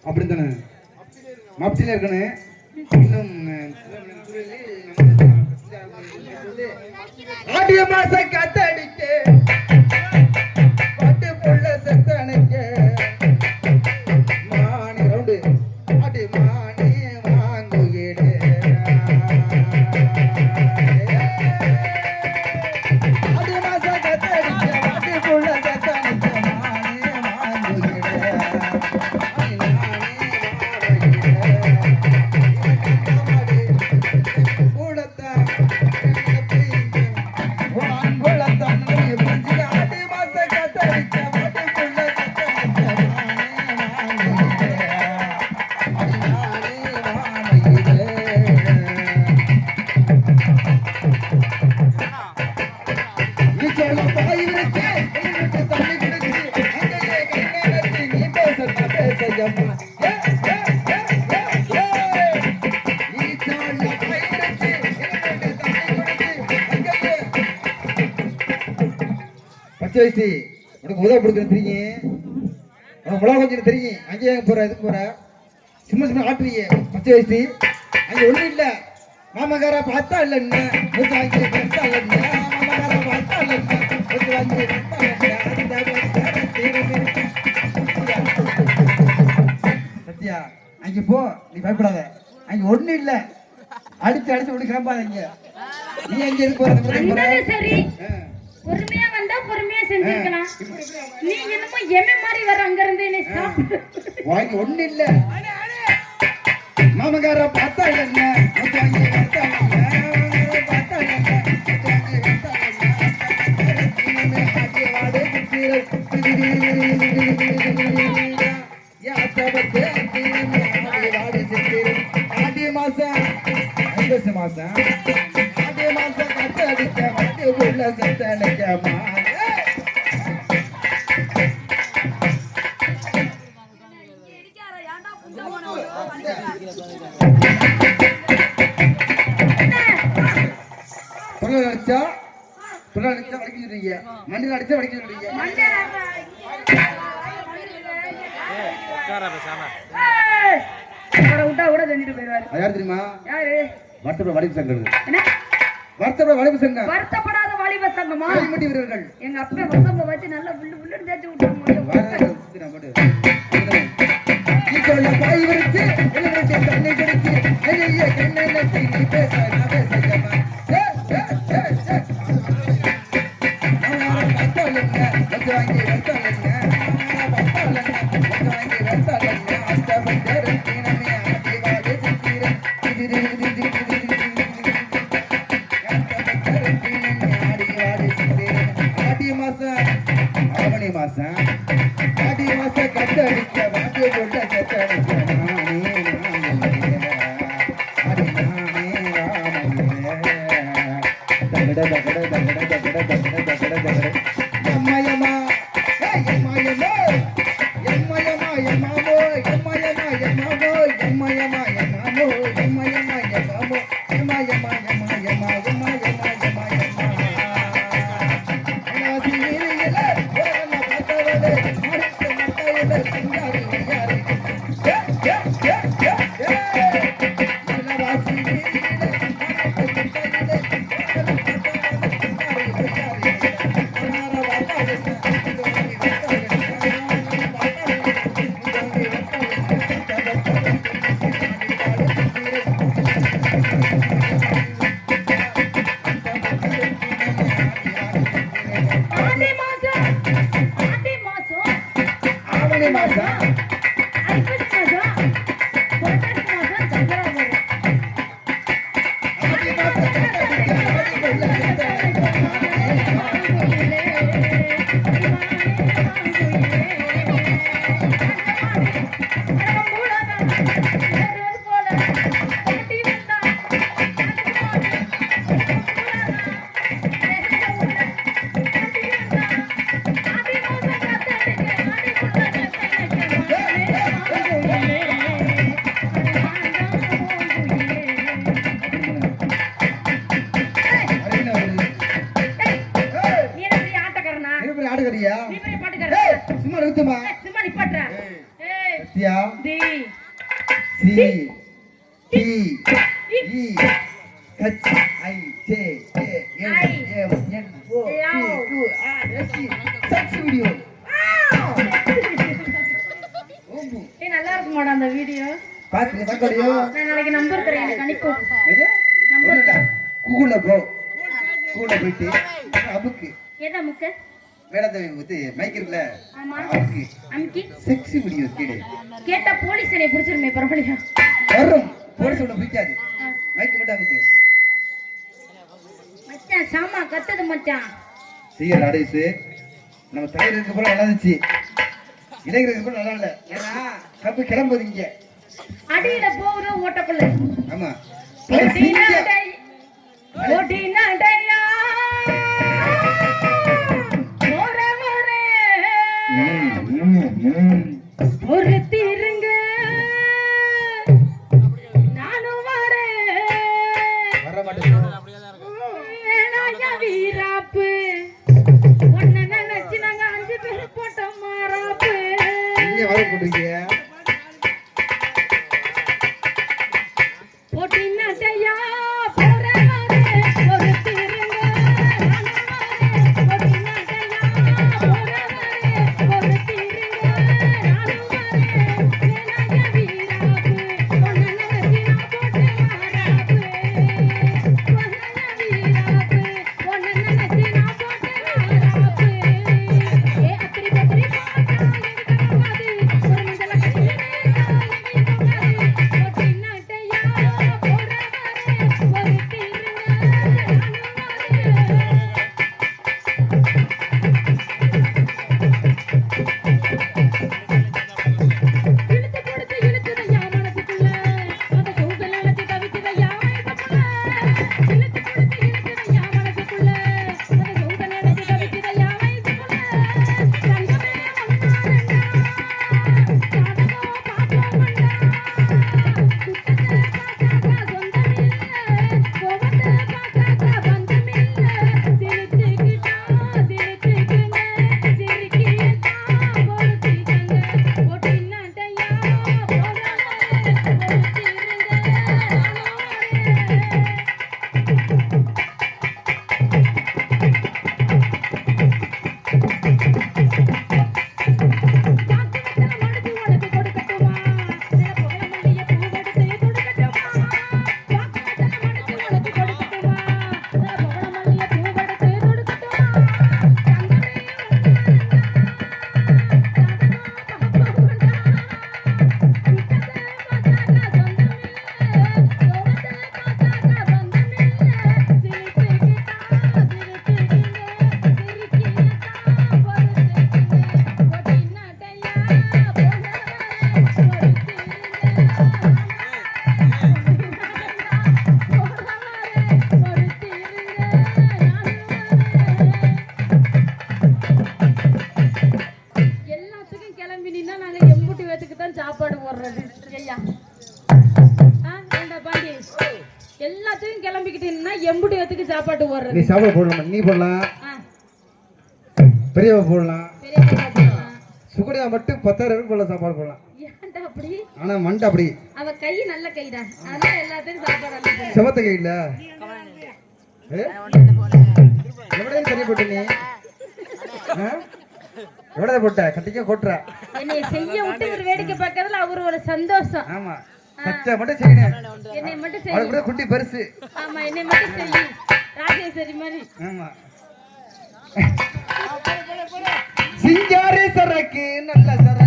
அப்படித்தானே மப்டில இருக்கணும். இன்னும் ஆடிய மாச காத்தடிக்க பாட்டு புள்ள செத்தனைக்க மாணி ரவுண்டு ஆடி மாணி வாங்குகிறே ஆடிய மாச காத்தடிக்க பாட்டு புள்ள செத்தனைக்க மாணி வாங்குகிறே பச்சை வயசு உனக்கு உதவ கொடுக்குறது தெரியும், உனக்கு உலக கொஞ்சம் தெரியும். அங்கேயே போற எதுக்கு போற சும்மா சும்மா ஆட்டுறீங்க. பச்சை வயசு அங்க ஒண்ணும் இல்ல. மாமகார பார்த்தா இல்ல என்ன வாங்கி பார்த்தா இல்ல மாமகார பார்த்தா இல்ல வாங்கி சத்யா அங்க போ, நீ பயப்படாத. அங்க ஒண்ணும் இல்ல. அடிச்சு அடிச்சு ஒண்ணு கிளம்பாதீங்க. நீ அங்க எதுக்கு போறது? சரி பொறுமையா வந்தா பொறுமையா செஞ்சிருக்கலாம். நீ என்னமோ எமே மாதிரி வர அங்க இருந்து நீ வாங்கி ஒண்ணு இல்ல. மாமகார பார்த்தா இல்ல வாங்கி பார்த்தா ஆடி மாசம் ஐப்பசி மாசம் ஆடி மாசம் கட்ட அடிக்க வண்டி உள்ள சத்த அடிக்கமா அடிச்சா அடிச்சா வடிக்க சொல்றீங்க, மண்ணில் அடிச்சா வடிக்க சொல்றீங்க. யார் தெரியுமா? வருத்தப்பட வாலிப சங்கம். வருத்தப்பட வாலிப சங்கம். வருத்தப்படாத வாலிப சங்கமா? வீரர்கள் எங்க அப்பா வசம்ப வச்சு நல்லா புல்லு புல்லு தேய்ச்சி விட்டாங்க. பாய் வரைச்சு கண்ணை கிடைச்சு கண்ணை பேச ஆவணி மாசம் ஆடி மாசம் கட்ட அடிக்க வாட்டிய கொண்ட கட்ட அடிக்க எம்மயமா எம்மயமோ எம்மயமா எம்மாமோ எம்மயமா எம்மாமோ எம்மயமா எம்மாமோ எம்மயமா எம்மாமோ எம்மயமா எம்மா எம்மா எம்மா எம்மா எம்மா நிறுத்துமா சும்மா நிப்பாட்றா. ஏய் Sathya D C D E H I J K L M N O P q r s t sucks video. ஓம்பு ஏய் நல்லா இருக்குமாடா அந்த வீடியோ? பாத்து தக்கடியோ. நான் நாளைக்கு நம்பர் தரேன் எனக்கு அனுப்பு. எது நம்பர் ஒண்ணுடா. கூகுள்ல போ. கூகுள்ல போயிட்டு அமுக்கு ஏதா முக்க? மேடத்தை வந்து மைக் இருக்குல்ல ஆமா அமுக்கு அமுக்கி செக்ஸ் வீடியோ கேடு கேட்டா போலீஸ் என்னை புடிச்சிருமே பரவாயில்லையா? வரும் போலீஸ் ஒண்ணு பிடிக்காது மைக் மட்டும் அமுக்கு. மச்சான் சாமா கத்துது மச்சான். சீக்கிரம் அடைச்சு நம்ம தலைவர் இருக்க போல நல்லா இருந்துச்சு, இளைஞர் இருக்க போல நல்லா இல்ல. ஏன்னா கப்பு கிளம்புது இங்க. அடியில போகுது ஓட்டக்குள்ள. ஆமா ஓடினாடையா மோரே மோரே ஒரு தீருங்க நானும் வரேன் வர மாட்டேன். வேணாயா வீராப்பு உன்னை நினைச்சு நாங்க 5 பேர் போட்டோம் மாறாப்பு. இங்க வர போட்டுருக்கீங்க. ஓடினாடையா போரே மோரே ஒரு தீருங்க நானும் வரேன். ஓடினாடையா போரே மோரே ஒரு தீருங்க நானும் வரேன். வேணாயா வீராப்பு உன்னை நினைச்சு நான் போட்டேன் மாறாப்பு. வேணாயா வீராப்பு உன்னை நினைச்சு நான் போட்டேன் மாறாப்பு. ஏ அத்திரி பத்திரி பாட்டா எடுக்கமாது ஒரு மஞ்சள கட்டிலே ஓடினாடையா போரே மோரே ஒரு தீருங்க நானும் வரேன். இழுத்து கொடுத்து இழுக்குதையா மனசுக்குள்ள அந்த சூசல் இழுத்து தவிக்குதையா வயசுக்குள்ள. இழுத்து கொடுத்து இழுக்குதையா மனசுக்குள்ள அந்த சூசல் இழுத்து தவிக்குதையா வயசுக்குள்ள. தங்கமே ஒன்னா ரெண்டா ஜாதகோ பாப்போம் மண்டா. துக்கத்தை பார்த்தாக்கா சொந்தமில்ல, கோபத்தை பார்த்தாக்கா பந்தமில்ல. சிரிச்சுக்கிட்டா சிரிச்சுக்குங்க, சிரிக்கியத்தான் பொறுத்துக்கங்க. ஓட்டினாட்டையா போற மோரே பொறுத்திருங்க நானும் வரேன். காத்து வச்சன மடிச்சு உனக்கு கொடுக்கட்டுமா? சில புகழ மல்லிய பூவெடுத்து கொடுக்கட்டுமா? காத்து வச்சன மடிச்சு உனக்கு கொடுக்கட்டுமா? சில புகழ மல்லிய பூவெடுத்து கொடுக்கட்டுமா? தங்கமே எல்லாத்துக்கும் கிளம்பி நின்னா நாங்க எம்புட்டி வேத்துக்கு தான் சாப்பாடு போடுறது ஐயா. ஏண்டா பாண்டி எல்லாத்துக்கும் கிளம்பிக்கிட்டு நின்னா எம்புட்டி வேத்துக்கு சாப்பாடு நீ போடுறது. சாப்பாடு போடலாம், நீ போடலாம், பெரியவ போடலாம், பெரிய பாப்பா போடலாம். சுகடியா மட்டும் 10,000 போல சாப்பாடு போடலாம். ஏன்டா அப்படி? ஆனா மண்டை அப்படி அவ கை நல்ல கைடா, அதான் எல்லாத்துக்கும் சாப்பாடு அனுப்புறா. செவத்த கை இல்ல. எவ்வளவு சரி போட்டு நீ எவ்வளவு போட்ட கட்டிக்க கொட்டுற. என்னை செய்ய விட்டு ஒரு வேடிக்கை பார்க்கறதுல அவரு ஒரு சந்தோஷம். ஆமா சச்சா மட்டும் செய்யணும். என்னை மட்டும் அவளுக்கு செய்ய. கூட குட்டி பரிசு. ஆமா என்னை மட்டும் செய்ய. ராஜேஸ்வரி மாதிரி. ஆமா சிங்காரி சரக்கு நல்ல சரக்கு.